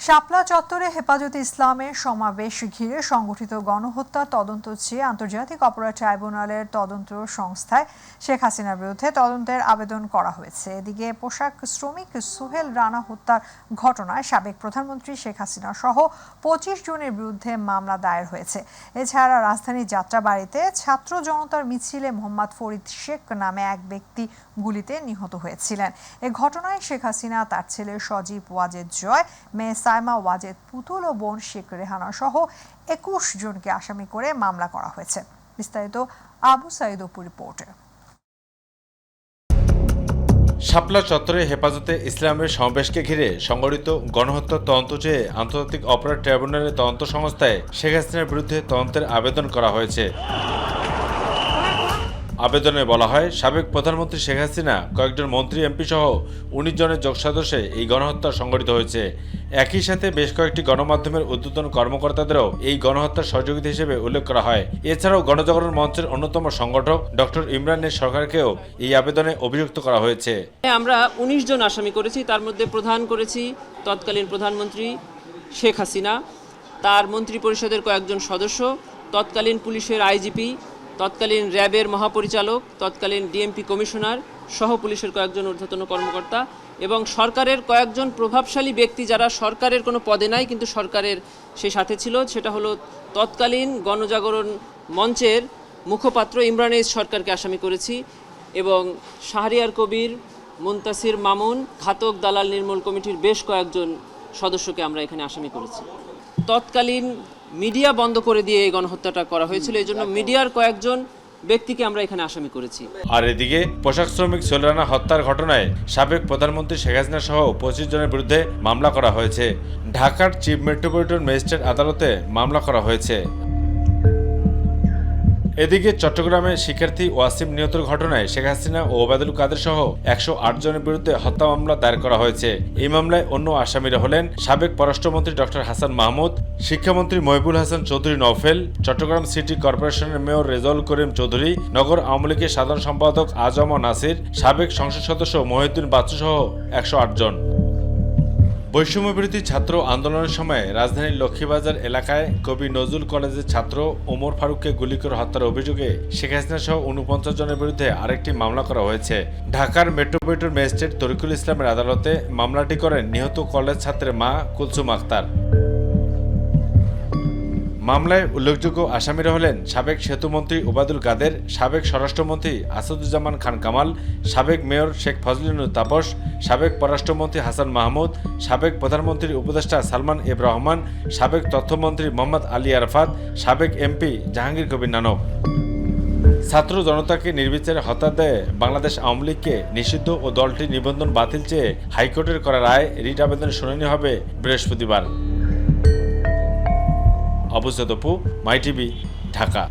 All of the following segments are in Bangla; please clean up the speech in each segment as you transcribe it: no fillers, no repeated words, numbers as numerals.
শাপলা চত্বরে হেফাজতে ইসলামের সমাবেশ ঘিরে সংগঠিত গণহত্যা তদন্ত চেয়ে আন্তর্জাতিক অপরাধ ট্রাইব্যুনালের তদন্ত সংস্থায় শেখ হাসিনার বিরুদ্ধে তদন্তের আবেদন করা হয়েছে। এদিকে পোশাক শ্রমিক সোহেল রানা হত্যার ঘটনায় সাবেক প্রধানমন্ত্রী শেখ হাসিনা সহ ২৫ জনের বিরুদ্ধে মামলা দায়ের হয়েছে। এছাড়া রাজধানীর যাত্রাবাড়িতে ছাত্র জনতার মিছিলে মোহাম্মদ ফরিদ শেখ নামে এক ব্যক্তি গুলিতে নিহত হয়েছিলেন। এ ঘটনায় শেখ হাসিনা, তার ছেলে সজীব ওয়াজেদ জয়, মেয়ে সাইমা ওয়াজেদ পুতুল ও বোন শেখ রেহানা সহ ২১ জনকে আসামি করে মামলা করা হয়েছে। বিস্তারিত আবু সাইদ অপুর রিপোর্টে। শাপলা চত্বরে হেফাজতে ইসলামের সমাবেশকে ঘিরে সংগঠিত গণহত্যার তদন্ত চেয়ে আন্তর্জাতিক অপরাধ ট্রাইব্যুনালের তদন্ত সংস্থায় শেখ হাসিনার বিরুদ্ধে তদন্তের আবেদন করা হয়েছে। আবেদনে বলা হয়, সাবেক প্রধানমন্ত্রী শেখ হাসিনা, কয়েকজন মন্ত্রী, এমপি সহ ১৯ জনের যোগ সদস্যে এই গণহত্যা সংঘটিত হয়েছে। একই সাথে বেশ কয়েকটি গণমাধ্যমের ঊর্ধ্বতন কর্মকর্তাদেরও এই গণহত্যার সহযোগিতা হিসেবে উল্লেখ করা হয়। এছাড়াও গণজাগরণ মঞ্চের অন্যতম সংগঠক ডক্টর ইমরানের সরকারকেও এই আবেদনে অভিযুক্ত করা হয়েছে। আমরা ১৯ জন আসামি করেছি, তার মধ্যে প্রধান করেছি তৎকালীন প্রধানমন্ত্রী শেখ হাসিনা, তার মন্ত্রী পরিষদের কয়েকজন সদস্য, তৎকালীন পুলিশের আইজিপি, তৎকালীন র্যাবের মহাপরিচালক, তৎকালীন ডিএমপি কমিশনার সহ পুলিশের কয়েকজন ঊর্ধ্বতন কর্মকর্তা এবং সরকারের কয়েকজন প্রভাবশালী ব্যক্তি যারা সরকারের কোনো পদে নাই কিন্তু সরকারের সেই সাথে ছিল। সেটা হলো তৎকালীন গণজাগরণ মঞ্চের মুখপাত্র ইমরান সরকারকে আসামি করেছি এবং শাহরিয়ার কবির, মুনতাসির মামুন, ঘাতক দালাল নির্মূল কমিটির বেশ কয়েকজন সদস্যকে আমরা এখানে আসামি করেছি। তৎকালীন মিডিয়া বন্ধ করে দিয়ে এই গণহত্যাটা করা হয়েছিল, এই জন্য মিডিয়ার কয়েকজন ব্যক্তিকে আমরা এখানে আসামি করেছি। আর এদিকে পোশাক শ্রমিক সোহেল রানা হত্যার ঘটনায় সাবেক প্রধানমন্ত্রী শেখ হাসিনা সহ ২৫ জনের বিরুদ্ধে মামলা করা হয়েছে। ঢাকার চিফ মেট্রোপলিটন ম্যাজিস্ট্রেট আদালতে মামলা করা হয়েছে। এদিকে চট্টগ্রামে শিক্ষার্থী ওয়াসিম নিহতের ঘটনায় শেখ হাসিনা ও ওবায়দুল কাদের সহ ১০৮ জনের বিরুদ্ধে হত্যা মামলা দায়ের করা হয়েছে। এই মামলায় অন্য আসামিরা হলেন সাবেক পররাষ্ট্রমন্ত্রী ডক্টর হাসান মাহমুদ, শিক্ষামন্ত্রী মহিবুল হাসান চৌধুরী নওফেল, চট্টগ্রাম সিটি কর্পোরেশনের মেয়র রেজাউল করিম চৌধুরী, নগর আওয়ামী লীগের সাধারণ সম্পাদক আজম নাসির, সাবেক সংসদ সদস্য মহিউদ্দিন বাচ্চু সহ ১০৮ জন। বৈষম্য বিরোধী ছাত্র আন্দোলনের সময় রাজধানীর লক্ষ্মীবাজার এলাকায় কবি নজরুল কলেজের ছাত্র ওমর ফারুককে গুলি করে হত্যার অভিযোগে শেখ হাসিনা সহ ৪৯ জনের বিরুদ্ধে আরেকটি মামলা করা হয়েছে। ঢাকার মেট্রোপলিটন ম্যাজিস্ট্রেট তরিকুল ইসলামের আদালতে মামলাটি করেন নিহত কলেজ ছাত্রের মা কুলসুম আক্তার। মামলায় উল্লেখযোগ্য আসামিরা হলেন সাবেক সেতুমন্ত্রী ওবায়দুল কাদের, সাবেক স্বরাষ্ট্রমন্ত্রী আসাদুজ্জামান খান কামাল, সাবেক মেয়র শেখ ফজলুল তাপস, সাবেক পররাষ্ট্রমন্ত্রী হাসান মাহমুদ, সাবেক প্রধানমন্ত্রীর উপদেষ্টা সালমান এফ রহমান, সাবেক তথ্যমন্ত্রী মোহাম্মদ আলী আরাফাত, সাবেক এমপি জাহাঙ্গীর কবির নানক। ছাত্র জনতাকে নির্বিচারে হত্যা দেয় বাংলাদেশ আওয়ামী লীগকে নিষিদ্ধ ও দলটির নিবন্ধন বাতিল চেয়ে হাইকোর্টের করা রায় রিট আবেদনের শুনানি হবে বৃহস্পতিবার। আবু সাইদ অপু, মাই টিভি, ঢাকা।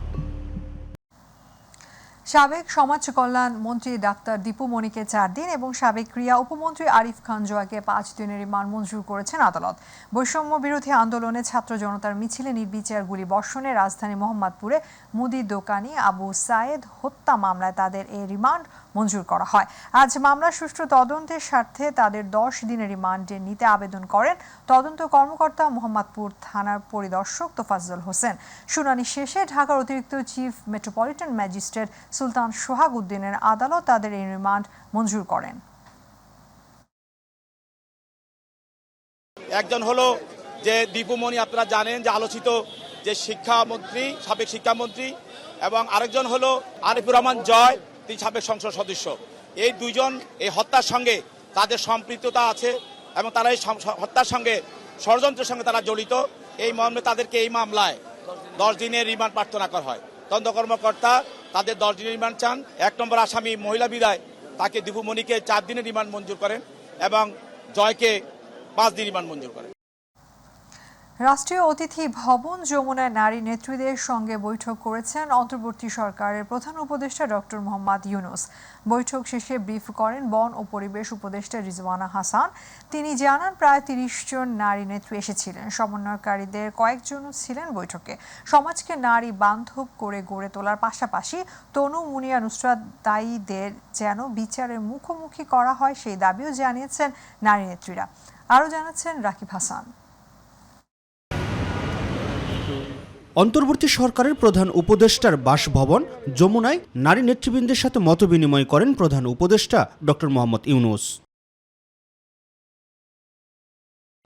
সাবেক সমাজ কল্যাণ মন্ত্রী ডাক্তার দীপু মনিকে ৪ দিন এবং সাবেক ক্রীড়া উপমন্ত্রী আরিফ খান জোয়াকে ৫ দিনের রিমান্ড মঞ্জুর করেছেন আদালত। বৈষম্য বিরোধী আন্দোলনে ছাত্র জনতার মিছিলে নির্বিচার গুলি বর্ষণে রাজধানী মোহাম্মদপুরে মুদির দোকানি আবু সায়েদ হত্যা মামলায় তাদের এই রিমান্ড মঞ্জুর করা হয়। আজ মামলার সুষ্ঠু তদন্তের স্বার্থে তাদের ১০ দিনের রিমান্ডে নিতে আবেদন করেন তদন্ত কর্মকর্তা মোহাম্মদপুর থানার পরিদর্শক তোফাজ্জল হোসেন। শুনানি শেষে ঢাকার অতিরিক্ত চিফ মেট্রোপলিটন ম্যাজিস্ট্রেট সুলতান সোহাগ উদ্দিনের আদালত তাদের এই রিমান্ড মঞ্জুর করেন। একজন হলো যে দীপু মনি, আপনারা জানেন যে আলোচিত যে শিক্ষামন্ত্রী, সাবেক শিক্ষামন্ত্রী, এবং আরেকজন হলো আরিফুর রহমান জয়, তিনি সাবেক সংসদ সদস্য। এই দুইজন এই হত্যার সঙ্গে তাদের সম্পৃক্ততা আছে এবং তারা এই হত্যার সঙ্গে ষড়যন্ত্রের সঙ্গে তারা জড়িত। এই মর্মে তাদেরকে এই মামলায় ১০ দিনের রিমান্ড প্রার্থনা করা হয়। তদন্ত কর্মকর্তা তাদের ১০ দিনের রিমান্ড চান। ১ নম্বর আসামি মহিলা বিদায়, তাকে দীপু মনিকে ৪ দিনের রিমান্ড মঞ্জুর করেন এবং জয়কে ৫ দিন রিমান্ড মঞ্জুর করেন। রাষ্ট্রীয় অতিথি ভবন যমুনায় নারী নেত্রীদের সঙ্গে বৈঠক করেছেন অন্তর্বর্তী সরকারের প্রধান উপদেষ্টা ডক্টর মোহাম্মদ ইউনূস। বৈঠক শেষে ব্রিফ করেন বন ও পরিবেশ উপদেষ্টা রিজওয়ানা হাসান। তিনি জানান প্রায় ৩০ জন নারী নেত্রী এসেছিলেন। সমন্বয়কারীদের কয়েকজনও ছিলেন বৈঠকে। সমাজকে নারী বান্ধব করে গড়ে তোলার পাশাপাশি তনু মুনিয়া নুসরাত দায়ীদের যেন বিচারের মুখোমুখি করা হয় সেই দাবিও জানিয়েছেন নারী নেত্রীরা। আরও জানাচ্ছেন রাকিব হাসান। অন্তর্বর্তী সরকারের প্রধান উপদেষ্টার বাসভবন যমুনায় নারী নেতৃবৃন্দের সাথে মতবিনিময় করেন প্রধান উপদেষ্টা ডক্টর মোহাম্মদ ইউনূস।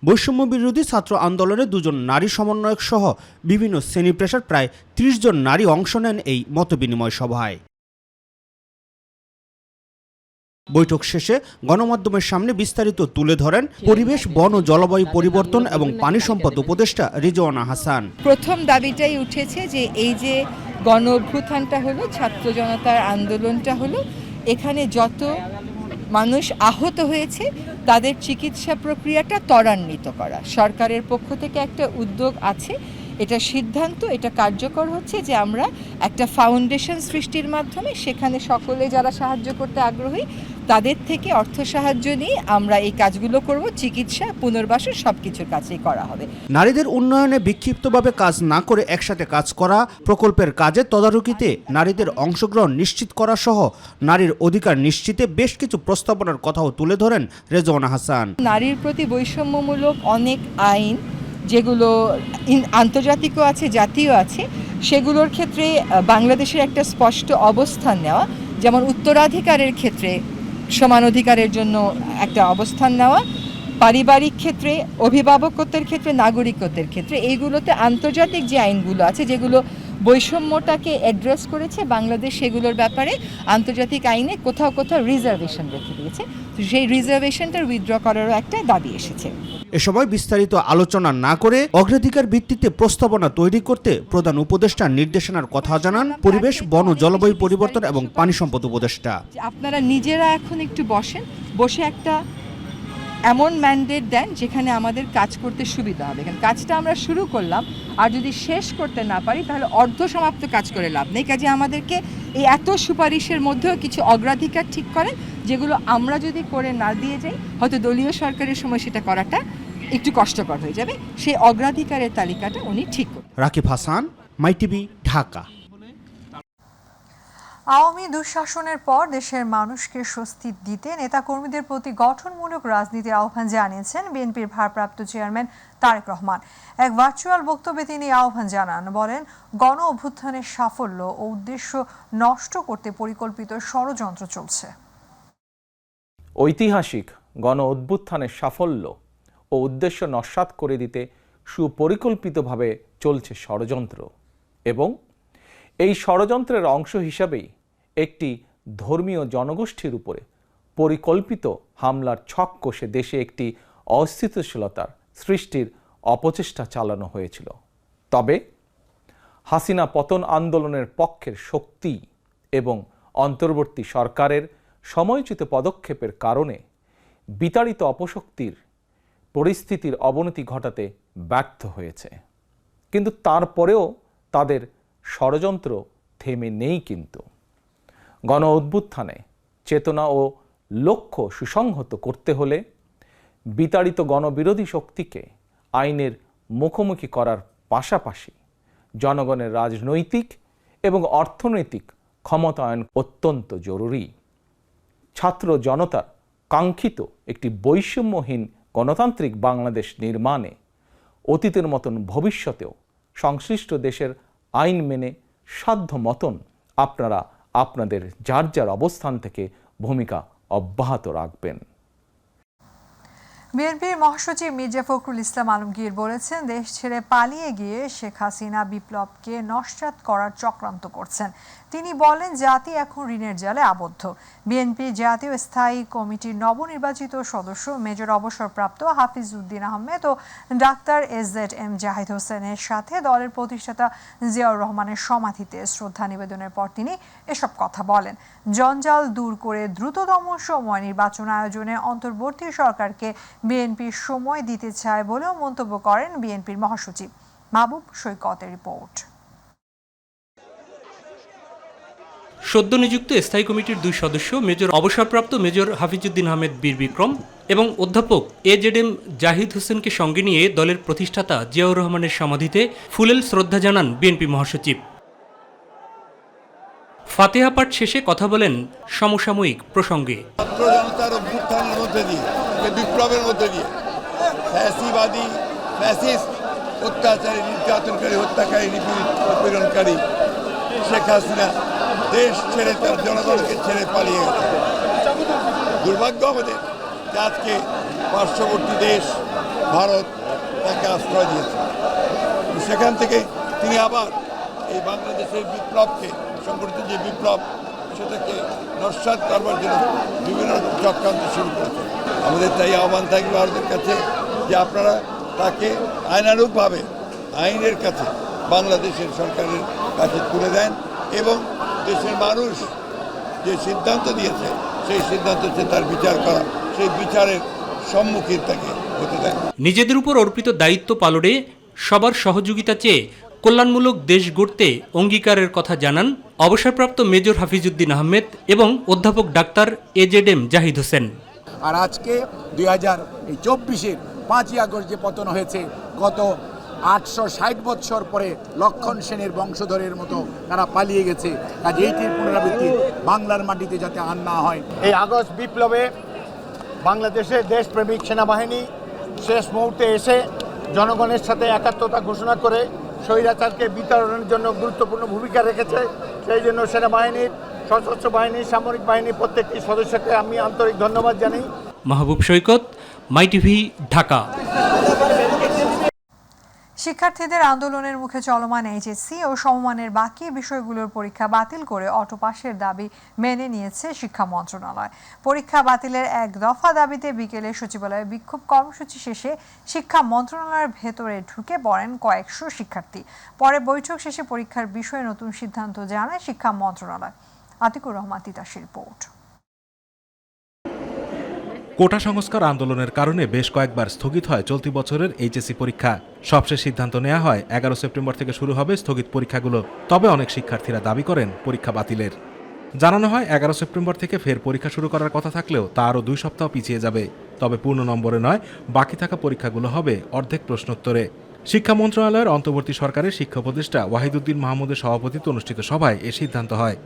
বৈষম্য বিরোধী ছাত্র আন্দোলনে 2 জন নারী সমন্বয়ক সহ বিভিন্ন শ্রেণী পেশার প্রায় 30 জন নারী অংশ নেন এই মতবিনিময় সভায়। বৈঠক শেষে গণমাধ্যমের সামনে বিস্তারিত তুলে ধরেন পরিবেশ, বন ও জলবায়ু পরিবর্তন এবং পানি সম্পদ উপদেষ্টা রিজওয়ানা হাসান। প্রথম দাবিটাই উঠেছে যে এই যে গণ অভ্যুত্থানটা হলো, ছাত্র জনতার আন্দোলনটা হলো, এখানে যত মানুষ আহত হয়েছে তাদের চিকিৎসা প্রক্রিয়াটা ত্বরান্বিত করা। সরকারের পক্ষ থেকে একটা উদ্যোগ আছে, এটা সিদ্ধান্ত, এটা কার্যকর হচ্ছে যে আমরা একটা ফাউন্ডেশন সৃষ্টির মাধ্যমে সেখানে সকলে যারা সাহায্য করতে আগ্রহী তাদের থেকে অর্থ সাহায্য নিয়ে আমরা এই কাজগুলো করব। চিকিৎসা, পুনর্বাসন সব কিছুর কাজই করা হবে। নারীদের উন্নয়নে বিক্ষিপ্তভাবে কাজ না করে একসাথে কাজ করা, প্রকল্পের কাজে তদারকিতে নারীদের অংশগ্রহণ নিশ্চিত করা সহ নারীর অধিকার নিশ্চিতে বেশ কিছু প্রস্তাবনার কথাও তুলে ধরেন রিজওয়ানা হাসান। নারীর প্রতি বৈষম্যমূলক অনেক আইন যেগুলো আন্তর্জাতিকও আছে, জাতীয় আছে, সেগুলোর ক্ষেত্রে বাংলাদেশের একটা স্পষ্ট অবস্থান নেওয়া, যেমন উত্তরাধিকারের ক্ষেত্রে সমান অধিকারের জন্য একটা অবস্থান নেওয়া, পারিবারিক ক্ষেত্রে, অভিভাবকত্বের ক্ষেত্রে, নাগরিকত্বের ক্ষেত্রে, এইগুলোতে আন্তর্জাতিক যে আইনগুলো আছে যেগুলো বৈষম্যটাকে অ্যাড্রেস করেছে, বাংলাদেশ সেগুলোর ব্যাপারে আন্তর্জাতিক আইনে কোথাও কোথাও রিজার্ভেশন রেখে দিয়েছে। তো সেই রিজার্ভেশনটা উইথড্র করারও একটা দাবি এসেছে। এ সময় বিস্তারিত আলোচনা না করে অগ্রাধিকার ভিত্তিতে প্রস্তাবনা তৈরি করতে প্রধান উপদেষ্টার নির্দেশনার কথা জানান পরিবেশ, বন ও জলবায়ু পরিবর্তন এবং পানি সম্পদ উপদেষ্টা। আপনারা নিজেরা এখন একটু বসে একটা এমন ম্যান্ডেট দেন যেখানে আমাদের কাজ করতে সুবিধা হবে। কারণ কাজটা আমরা শুরু করলাম, আর যদি শেষ করতে না পারি তাহলে অর্ধ সমাপ্ত কাজ করে লাভ নেই। কাজে আমাদেরকে এই এত সুপারিশের মধ্যেও কিছু অগ্রাধিকার ঠিক করেন, যেগুলো আমরা যদি করে না দিয়ে যাই হয়তো দলীয় সরকারের সময় সেটা করাটা একটু কষ্টকর হয়ে যাবে। সেই অগ্রাধিকারের তালিকাটা উনি ঠিক করবেন। রাকিব হাসান, মাই টিভি, ঢাকা। আওয়ামী দুঃশাসনের পর দেশের মানুষকে স্বস্তি দিতে নেতাকর্মীদের প্রতি গঠনমূলক রাজনীতির আহ্বান জানিয়েছেন বিএনপির ভারপ্রাপ্ত চেয়ারম্যান তারেক রহমান। এক ভার্চুয়াল বক্তব্যে তিনি আহ্বান জানান, বলেন গণ অভ্যুত্থানের সাফল্য ও উদ্দেশ্য নষ্ট করতে পরিকল্পিত ষড়যন্ত্র চলছে। ঐতিহাসিক গণ অভ্যুত্থানের সাফল্য ও উদ্দেশ্য নস্যাৎ করে দিতে সুপরিকল্পিতভাবে চলছে ষড়যন্ত্র, এবং এই ষড়যন্ত্রের অংশ হিসাবেই একটি ধর্মীয় জনগোষ্ঠীর উপরে পরিকল্পিত হামলার ছক কষে দেশে একটি অস্থিতিশীলতার সৃষ্টির অপচেষ্টা চালানো হয়েছিল। তবে হাসিনা পতন আন্দোলনের পক্ষের শক্তি এবং অন্তর্বর্তী সরকারের সময়োচিত পদক্ষেপের কারণে বিতাড়িত অপশক্তির পরিস্থিতির অবনতি ঘটাতে ব্যর্থ হয়েছে। কিন্তু তারপরেও তাদের ষড়যন্ত্র থেমে নেই। কিন্তু গণ অভ্যুত্থানে চেতনা ও লক্ষ্য সুসংহত করতে হলে বিতাড়িত গণবিরোধী শক্তিকে আইনের মুখোমুখি করার পাশাপাশি জনগণের রাজনৈতিক এবং অর্থনৈতিক ক্ষমতায়ন অত্যন্ত জরুরি। ছাত্র জনতার কাঙ্ক্ষিত একটি বৈষম্যহীন গণতান্ত্রিক বাংলাদেশ নির্মাণে অতীতের মতন ভবিষ্যতেও সংশ্লিষ্ট দেশের আইন মেনে সাধ্য মতন আপনারা আপনাদের যার যার অবস্থান থেকে ভূমিকা অব্যাহত রাখবেন। বিএনপির মহাসচিব মির্জা ফখরুল ইসলাম আলমগীর বলেছেন, দেশ ছেড়ে পালিয়ে গিয়ে শেখ হাসিনা বিপ্লবকে নস্যাৎ করার চক্রান্ত করছেন। তিনি বলেন, জাতি এখন ঋণের জালে আবদ্ধ। বিএনপি জাতীয় স্থায়ী কমিটির নবনির্বাচিত সদস্য মেজর অবসরপ্রাপ্ত হাফিজ উদ্দিন আহমেদ ও ডাক্তার এস.জেড.এম জাহিদ হোসেনের সাথে দলের প্রতিষ্ঠাতা জিয়াউর রহমানের সমাধিতে শ্রদ্ধা নিবেদনের পর তিনি এসব কথা বলেন। জঞ্জাল দূর করে দ্রুততম সময় নির্বাচন আয়োজনে অন্তর্বর্তী সরকারকে বিএনপি সময় দিতে চায় বলেও মন্তব্য করেন বিএনপির মহাসচিব। মাহবুব সৈকতের রিপোর্ট। সদ্য নিযুক্ত স্থায়ী কমিটির 2 সদস্য মেজর অবসরপ্রাপ্ত মেজর হাফিজউদ্দিন আহমেদ বীর বিক্রম এবং অধ্যাপক এ.জেড.এম জাহিদ হোসেনকে সঙ্গে নিয়ে দলের প্রতিষ্ঠাতা জিয়াউর রহমানের সমাধিতে ফুলেল শ্রদ্ধা জানান বিএনপি মহাসচিব। ফাতিহা পাঠ শেষে কথা বলেন সমসাময়িক প্রসঙ্গে। বিপ্লবের মধ্যে দিয়ে ফ্যাসিবাদী ফ্যাসিস্ট অত্যাচারী, নির্যাতনকারী, হত্যাকারী, নিপীড়নকারী শেখ হাসিনা দেশ ছেড়ে তার জনগণকে ছেড়ে পালিয়ে গেছে। দুর্ভাগ্য আমাদের যে আজকে পার্শ্ববর্তী দেশ ভারত তাকে আশ্রয় দিয়েছে। সেখান থেকে তিনি আবার এই বাংলাদেশের বিপ্লবকে, সংগঠিত যে বিপ্লব সেটাকে নস্যাৎ করবার জন্য বিভিন্ন চক্রান্ত শুরু করেছে। আমাদের তাই আহ্বান থাকবে ভারতের কাছে যে আপনারা তাকে আইনানুগভাবে আইনের কাছে বাংলাদেশের সরকারের কাছে তুলে দেন এবং দেশের মানুষ যে সিদ্ধান্ত দিয়েছে সেই সিদ্ধান্ত হচ্ছে তার বিচার করা, সেই বিচারের সম্মুখীন তাকে হতে দেন। নিজেদের উপর অর্পিত দায়িত্ব পালনে সবার সহযোগিতা চেয়ে কল্যাণমূলক দেশ গড়তে অঙ্গীকারের কথা জানান অবসরপ্রাপ্ত মেজর হাফিজউদ্দিন আহমেদ এবং অধ্যাপক ডাক্তার AZM জাহিদ হোসেন। আর আজকে 2024-এর 5ই আগস্ট যে পতন হয়েছে, গত 860 বৎসর পরে লক্ষণ সেনের বংশধরের মতো তারা পালিয়ে গেছে। কাজে এইটির পুনরাবৃত্তি বাংলার মাটিতে যাতে আর না হয়। এই আগস্ট বিপ্লবে বাংলাদেশের দেশপ্রেমিক সেনাবাহিনী শেষ মুহূর্তে এসে জনগণের সাথে একাত্মতা ঘোষণা করে স্বৈরাচারকে বিতাড়নের জন্য গুরুত্বপূর্ণ ভূমিকা রেখেছে। সেই জন্য সেনাবাহিনীর, সশস্ত্র বাহিনীর, সামরিক বাহিনীর প্রত্যেকটি সদস্যকে আমি আন্তরিক ধন্যবাদ জানাই। মাহবুব সৈকত, মাই টিভি, ঢাকা। শিক্ষার্থীদের আন্দোলনের মুখে চলমান এইচএসসি ও সমমানের বাকি বিষয়গুলোর পরীক্ষা বাতিল করে অটো পাসের দাবি মেনে নিয়েছে শিক্ষা মন্ত্রণালয়। পরীক্ষা বাতিলের এক দফা দাবিতে বিকেলে সচিবালয়ে বিক্ষোভ কর্মসূচি শেষে শিক্ষা মন্ত্রণালয়ের ভেতরে ঢুকে পড়েন কয়েকশো শিক্ষার্থী। পরে বৈঠক শেষে পরীক্ষার বিষয়ে নতুন সিদ্ধান্ত জানায় শিক্ষা মন্ত্রণালয়। আতিকুর রহমান তিতাসের রিপোর্ট। কোটা সংস্কার আন্দোলনের কারণে বেশ কয়েকবার স্থগিত হয় চলতি বছরের এইচএসসি পরীক্ষা। সবশেষ সিদ্ধান্ত নেওয়া হয় 11 সেপ্টেম্বর থেকে শুরু হবে স্থগিত পরীক্ষাগুলো। তবে অনেক শিক্ষার্থীরা দাবি করেন পরীক্ষা বাতিলের। জানানো হয় 11 সেপ্টেম্বর থেকে ফের পরীক্ষা শুরু করার কথা থাকলেও তা আরও 2 সপ্তাহ পিছিয়ে যাবে। তবে পূর্ণ নম্বরে নয়, বাকি থাকা পরীক্ষাগুলো হবে অর্ধেক প্রশ্নোত্তরে। শিক্ষা মন্ত্রণালয়ের অন্তর্বর্তী সরকারের শিক্ষা উপদেষ্টা ওয়াহিদুদ্দিন মাহমুদের সভাপতিত্বে অনুষ্ঠিত সভায় এ সিদ্ধান্ত হয়।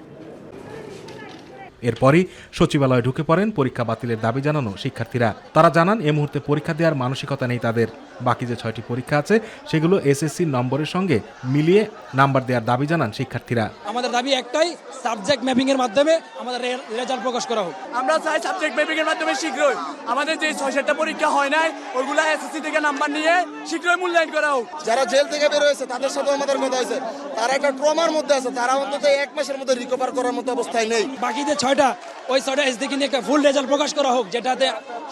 এরপরই সচিবালয়ে ঢুকে পড়েন পরীক্ষা বাতিলের দাবি জানানো শিক্ষার্থীরা। তারা জানান এ মুহূর্তে পরীক্ষা দেওয়ার মানসিকতা নেই তাদের। বাকি যে 6টি পরীক্ষা আছে সেগুলো এসএসসির নম্বরের সঙ্গে মিলিয়ে নাম্বার দেওয়ার দাবি জানান শিক্ষার্থীরা। আমাদের দাবি একটাই, সাবজেক্ট ম্যাপিং এর মাধ্যমে আমাদের রেজাল্ট প্রকাশ করা হোক। আমরা চাই সাবজেক্ট ম্যাপিং এর মাধ্যমে শীঘ্রই আমাদের যে 6-7টা পরীক্ষা হয় নাই ওইগুলা এসএসসি থেকে নাম্বার নিয়ে শীঘ্রই মূল্যায়ন করা হোক। যারা জেল থেকে বের হয়েছে তাদের সাথে আমাদের কথা হয়েছে, তারা একটা ট্রমার মধ্যে আছে, তারা অন্তত 1 মাসের মধ্যে রিকভার করার মতো অবস্থায় নেই। বাকি যে 6টা, ওই 6টা এসএসসি নিয়ে একটা ফুল রেজাল্ট প্রকাশ করা হোক, যেটাতে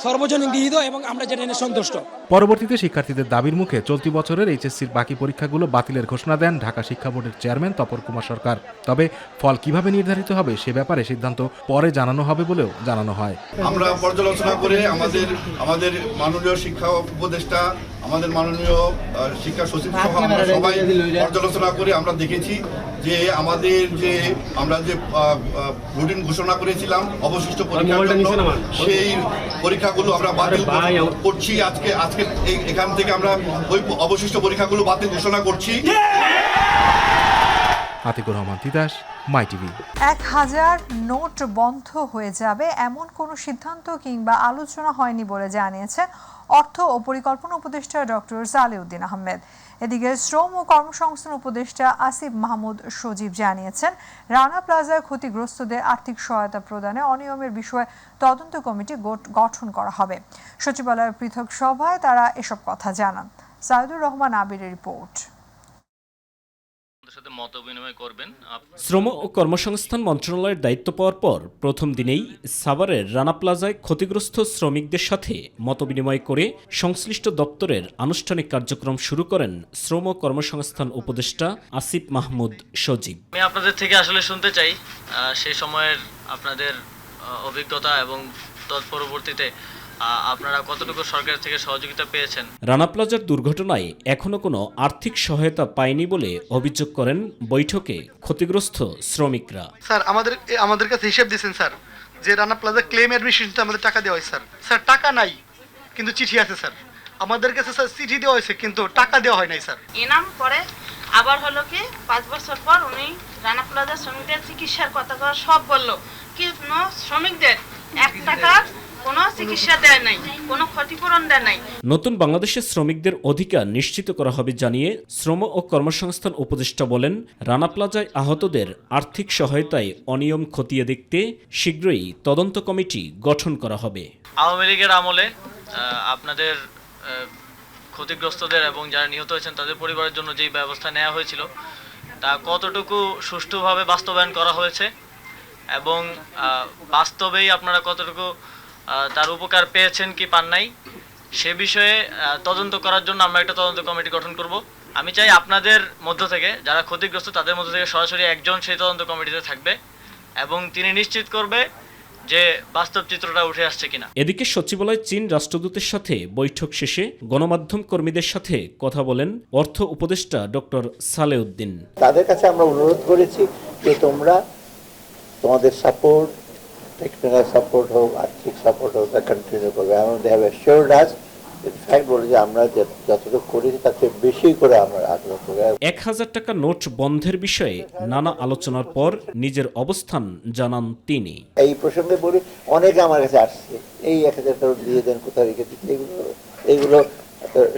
সর্বজনীন গৃহীত এবং আমরা যেটা নিয়ে সন্তুষ্ট। পরবর্তীতে শিক্ষার্থীদের দাবির মুখে চলতি বছরের এইচএসসির বাকি পরীক্ষাগুলো বাতিলের ঘোষণা দেন ঢাকা শিক্ষা বোর্ডের চেয়ারম্যান তপন কুমার সরকার। তবে ফল কিভাবে নির্ধারিত হবে সে ব্যাপারে সিদ্ধান্ত পরে জানানো হবে বলেও জানানো হয়। আমরা পর্যালোচনা করে আমাদের মাননীয় শিক্ষা উপদেষ্টা, আমাদের মাননীয় শিক্ষা সচিব সহ আমরা সবাই পর্যালোচনা করে আমরা দেখেছি যে আমাদের যে আমরা যে রুটিন ঘোষণা করেছিলাম অবশিষ্ট পরীক্ষার জন্য, সেই পরীক্ষাগুলো আমরা বাতিল করছি। আজকে এখান থেকে আমরা ওই অবশিষ্ট পরীক্ষাগুলো বাতিল ঘোষণা করছি। আতিকুর রহমান তিতাস, মাই টিভি। 1000 নোট বন্ধ হয়ে যাবে এমন কোনো সিদ্ধান্ত কিংবা আলোচনা হয়নি বলে জানিয়েছেন অর্থ ও পরিকল্পনা উপদেষ্টা ডক্টর সালেউদ্দিন আহমেদ। এদিকে শ্রম ও কর্মসংস্থান উপদেষ্টা আসিফ মাহমুদ সজীব জানিয়েছেন রানা প্লাজায় ক্ষতিগ্রস্তদের আর্থিক সহায়তা প্রদানে অনিয়মের বিষয়ে তদন্ত কমিটি গঠন করা হবে। সচিবালয়ের পৃথক সভায় তারা এসব কথা জানান। সাইদুর রহমান আবিরের রিপোর্ট। শ্রম ও কর্মসংস্থান মন্ত্রণালয়ের দায়িত্ব পাওয়ার পর প্রথম দিনেই সাভারের রানা প্লাজায় ক্ষতিগ্রস্ত শ্রমিকদের সাথে মতবিনিময় করে সংশ্লিষ্ট দপ্তরের আনুষ্ঠানিক কার্যক্রম শুরু করেন শ্রম ও কর্মসংস্থান উপদেষ্টা আসিফ মাহমুদ সজীব। আমি আপনাদের থেকে আসলে শুনতে চাই সেই সময়ের আপনাদের অভিজ্ঞতা এবং তৎপরবর্তীতে আপনারা কতটুকু সরকার থেকে সহযোগিতা পেয়েছেন। রানা প্লাজার দুর্ঘটনায় এখনো কোনো আর্থিক সহায়তা পায়নি বলে অভিযোগ করেন বৈঠকে ক্ষতিগ্রস্ত শ্রমিকরা। স্যার আমাদের কাছে হিসেব দিয়েছেন স্যার যে রানা প্লাজা ক্লেম অ্যাডমিনিস্ট্রেশনতে আমাদের টাকা দেওয়া হয় স্যার টাকা নাই কিন্তু চিঠি আছে স্যার, আমাদের কাছে স্যার চিঠি দেওয়া হয়েছে কিন্তু টাকা দেওয়া হয় নাই স্যার। এনাম পরে আবার হলো কি 5 বছর পর উনি রানা প্লাজা শ্রমিকদের চিকিৎসার কথা সব বললো, কিন্তু শ্রমিকদের 1 টাকা কোনো চিকিৎসা দেয় নাই, কোনো ক্ষতিপূরণ দেয় নাই। নতুন বাংলাদেশের শ্রমিকদের অধিকার নিশ্চিত করা হবে জানিয়ে শ্রম ও কর্মসংস্থান উপদেষ্টা বলেন, রানা প্লাজায় আহতদের আর্থিক সহায়তায় অনিয়ম খতিয়ে দেখতে শীঘ্রই তদন্ত কমিটি গঠন করা হবে। আওয়ামী লীগের আমলে আপনাদের ক্ষতিগ্রস্তদের এবং যারা নিহত হয়েছেন তাদের পরিবারের জন্য যেই ব্যবস্থা নেওয়া হয়েছিল তা কতটুকু সুষ্ঠুভাবে বাস্তবায়ন করা হয়েছে এবং বাস্তবেই আপনারা কতটুকু তার উপকার পেয়েছেন কি পান নাই সে বিষয়ে তদন্ত করার জন্য আমরা একটা তদন্ত কমিটি গঠন করব। আমি চাই আপনাদের মধ্য থেকে যারা ক্ষতিগ্রস্ত তাদের মধ্য থেকে সরাসরি একজন সেই তদন্ত কমিটিতে থাকবে এবং তিনি নিশ্চিত করবে যে বাস্তব চিত্রটা উঠে আসছে কিনা। এদিকে সচিবালয় চীন রাষ্ট্রদূতের সাথে বৈঠক শেষে গণমাধ্যম কর্মীদের সাথে কথা বলেন অর্থ উপদেষ্টা ডক্টর সালেউদ্দিন। তাদের কাছে আমরা অনুরোধ করেছি যে তোমরা তোমাদের সাপোর্ট, টেকনিক্যাল সাপোর্ট হোক, আর্থিক সাপোর্ট হোক, তা কন্টিনিউ করবে। এবং দে হ্যাভ অ্যাসিওরড আস, ইনফ্যাক্ট বলে যে আমরা যতটুকু করেছি তার চেয়ে বেশি করে আমরা আগ্রহ করি। 1000 টাকা নোট বন্ধের বিষয়ে নানা আলোচনার পর নিজের অবস্থান জানান তিনি। এই প্রসঙ্গে বলি, অনেকে আমার কাছে আসছে, এই 1000 টাকা দিয়ে দেন, কোথায় রেখে দিচ্ছি, এইগুলো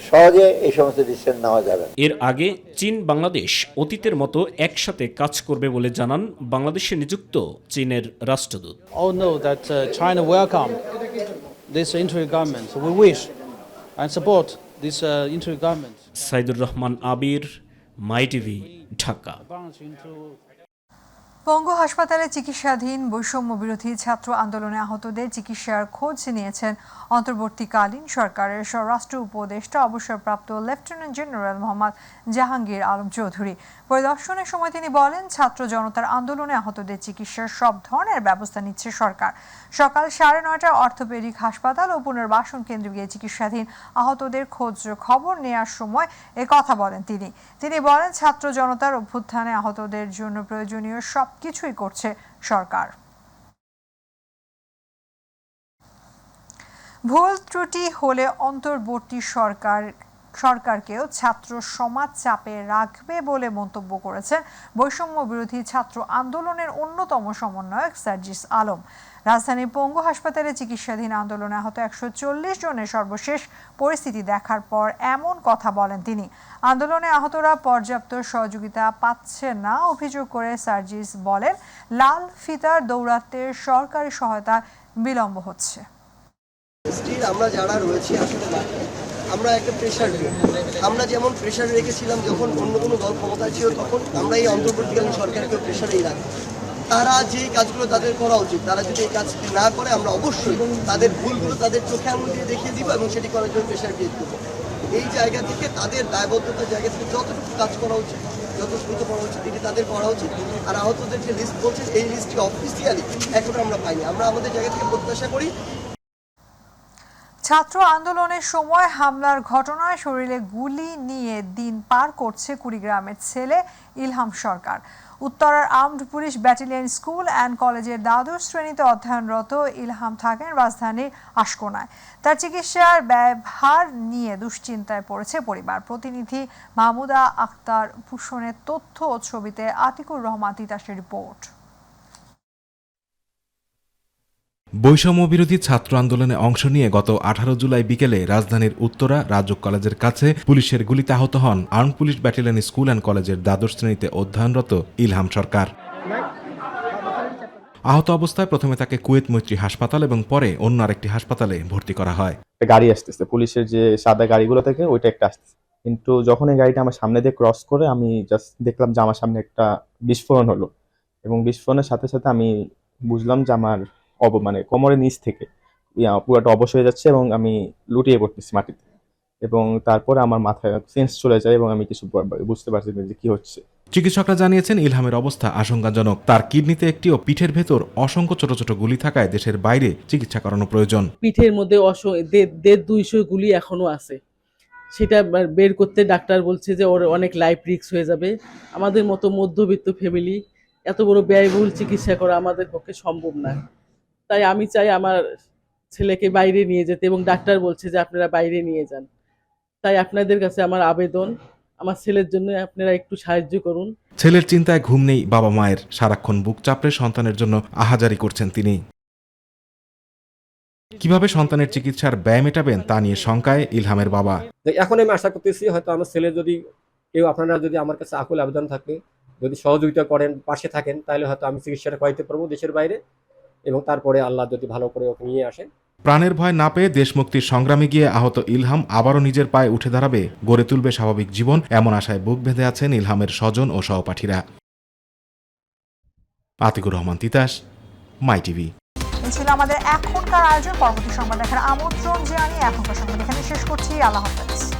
সহজে এই সমস্ত ডিসিশন নেওয়া যাবে। এর আগে চীন বাংলাদেশ অতীতের মতো একসাথে কাজ করবে বলে জানান বাংলাদেশে নিযুক্ত চীনের রাষ্ট্রদূত। All know that China welcome this interim government. So we wish and support this interim government. Saidur Rahman Abir, my TV, Dhaka. পঙ্গু হাসপাতালে চিকিৎসাধীন বৈষম্য বিরোধী ছাত্র আন্দোলনে আহতদের চিকিৎসার খোঁজ নিয়েছেন অন্তর্বর্তীকালীন সরকারের স্বরাষ্ট্র উপদেষ্টা অবসরপ্রাপ্ত লেফটেন্যান্ট জেনারেল মোহাম্মদ জাহাঙ্গীর আলম চৌধুরী। পরিদর্শনের সময় তিনি বলেন, ছাত্র জনতার আন্দোলনে আহতদের চিকিৎসার সব ধরনের ব্যবস্থা নিচ্ছে সরকার। সকাল 9:30টায় অর্থোপেডিক হাসপাতাল ও পুনর্বাসন কেন্দ্রে গিয়ে চিকিৎসাধীন আহতদের খোঁজ খবর নেওয়ার সময় কথা বলেন তিনি বলেন, ছাত্র জনতার অভ্যুত্থানে আহতদের জন্য প্রয়োজনীয় সবকিছুই করছে সরকার। ভুল ত্রুটি হলে অন্তর্বর্তী সরকারকেও ছাত্র সমাজ চাপে রাখবে বলে মন্তব্য করেছেন বৈষম্য বিরোধী ছাত্র আন্দোলনের অন্যতম সমন্বয়ক সার্জিস আলম। রাজধানীর পঙ্গু হাসপাতালে চিকিৎসাধীন আন্দোলনে আহত 140 জনের সর্বশেষ পরিস্থিতি দেখার পর এমন কথা বলেন তিনি। আন্দোলনে আহতরা পর্যাপ্ত সহযোগিতা পাচ্ছে না অভিযোগ করে সার্জিস বলেন, লাল ফিতার দৌরাত্মে সরকারি সহায়তা বিলম্ব হচ্ছে। আমরা যারা রয়েছি আসলে আমরা একটা প্রেশার আমরা যেমন প্রেশার রেখেছিলাম যখন অন্য কোনো দল ক্ষমতা ছিল, তখন আমরা এই অন্তর্বর্তীকালীন সরকারকে প্রেশারেই রাখি। তারা যে কাজগুলো তাদের করা উচিত, তারা যদি এই কাজ না করে আমরা অবশ্যই তাদের ভুলগুলো তাদের চোখে আঙুল দিয়ে দেখিয়ে দিব এবং সেটি করার জন্য প্রেশার ক্রিয়েট করবো। এই জায়গা থেকে তাদের দায়বদ্ধতার জায়গা থেকে যতটুকু কাজ করা উচিত, যত দ্রুত করা উচিত, এটি তাদের করা উচিত। আর আহতদের যে লিস্ট বলছে, এই লিস্টটি অফিসিয়ালি এখনো আমরা পাইনি। আমরা আমাদের জায়গা থেকে প্রত্যাশা করি। ছাত্র আন্দোলনের সময় হামলার ঘটনায় শরীরে গুলি নিয়ে দিন পার করছে কুড়িগ্রামের ছেলে ইলহাম সরকার। উত্তরার armed police battalion school and কলেজের দ্বাদশ শ্রেণীতে অধ্যয়নরত ইলহাম থাকেন রাজধানীর আশকোনায়। তার চিকিৎসার ব্যয়ভার নিয়ে দুশ্চিন্তায় পড়েছে পরিবার। প্রতিনিধি মাহমুদা আক্তার ভূষণের তথ্য ও ছবিতে আতিকুর রহমান তিতাসের রিপোর্ট। বৈষম্য বিরোধী ছাত্র আন্দোলনে অংশ নিয়ে গত 18 জুলাই বিকেলে রাজধানীর উত্তরা রাজ্য কলেজের কাছে পুলিশের গুলিতে আহত হন armed police battalion school and কলেজের দ্বাদশ শ্রেণীতে অধ্যয়নরত ইলহাম সরকার। আহত অবস্থায় প্রথমে তাকে কুয়েত মৈত্রী হাসপাতাল এবং পরে অন্য আরেকটি হাসপাতালে ভর্তি করা হয়। গাড়ি আসতেছে, পুলিশের যে সাদা গাড়িগুলো থেকে ওইটা একটা আসতেছে, কিন্তু যখন এই গাড়িটা আমার সামনে দিয়ে ক্রস করে আমি জাস্ট দেখলাম যে আমার সামনে একটা বিস্ফোরণ হলো এবং বিস্ফোরণের সাথে সাথে আমি বুঝলাম যে আমার মানে কোমরের নিচ থেকে পুরোটা অবশ হয়ে যাচ্ছে এবং আমি লুটিয়ে পড়তেছি মাটিতে এবং তারপরে আমার মাথায় সেন্স চলে যায় এবং আমি কিছু বুঝতে পারছি না যে কি হচ্ছে। চিকিৎসকরা জানিয়েছেন ইলহামের অবস্থা আশঙ্কাজনক। তার কিডনিতে একটি ও পিঠের ভেতর অসংখ্য ছোট ছোট গুলি থাকায় দেশের বাইরে চিকিৎসা করানো প্রয়োজন। পিঠের মধ্যে 150-200 গুলি এখনো আছে, সেটা বের করতে ডাক্তার বলছে যে ওর অনেক লাইফ রিস্ক হয়ে যাবে। আমাদের মতো মধ্যবিত্ত ফ্যামিলি এত বড় ব্যয়বহুল চিকিৎসা করা আমাদের পক্ষে সম্ভব না। তাই আমি চাই আমার ছেলেকে বাইরে নিয়ে যেতে এবং ডাক্তার বলছে যে আপনারা বাইরে নিয়ে যান। তাই আপনাদের কাছে আমার আবেদন, আমার ছেলের জন্য আপনারা একটু সাহায্য করুন। ছেলের চিন্তায় ঘুম নেই বাবা মায়ের, সারাক্ষণ বুক চাপড়ে সন্তানের জন্য আহাজারি করছেন তিনি। কিভাবে সন্তানের চিকিৎসার ব্যয় মেটাবেন তা নিয়ে শঙ্কায় ইলহামের বাবা। এখন আমি আশা করতেছি হয়তো আমার ছেলে যদি কেউ আপনারা যদি আমার কাছে আকুল আবেদন থাকে, যদি সহযোগিতা করেন, পাশে থাকেন, তাহলে হয়তো আমি চিকিৎসাটা করাইতে পারবো দেশের বাইরে, এবং তারপরে আল্লাহ যদি ভালো করে ওকে নিয়ে আসেন। প্রাণের ভয় না পেয়ে দেশ মুক্তির সংগ্রামে গিয়ে আহত ইলহাম আবারও নিজের পায়ে উঠে দাঁড়াবে, গড়ে তুলবে স্বাভাবিক জীবন, এমন আশায় বুক বেঁধে আছেন ইলহামের স্বজন ও সহপাঠীরা। আতিকুর রহমান তিতাস, মাই টিভি। ছিল আমাদের এখনকার আয়োজন। পরবর্তী সংবাদ দেখার আমন্ত্রণ জানিয়ে এখনকার সংবাদ এখানে শেষ করছি। আল্লাহ হাফেজ।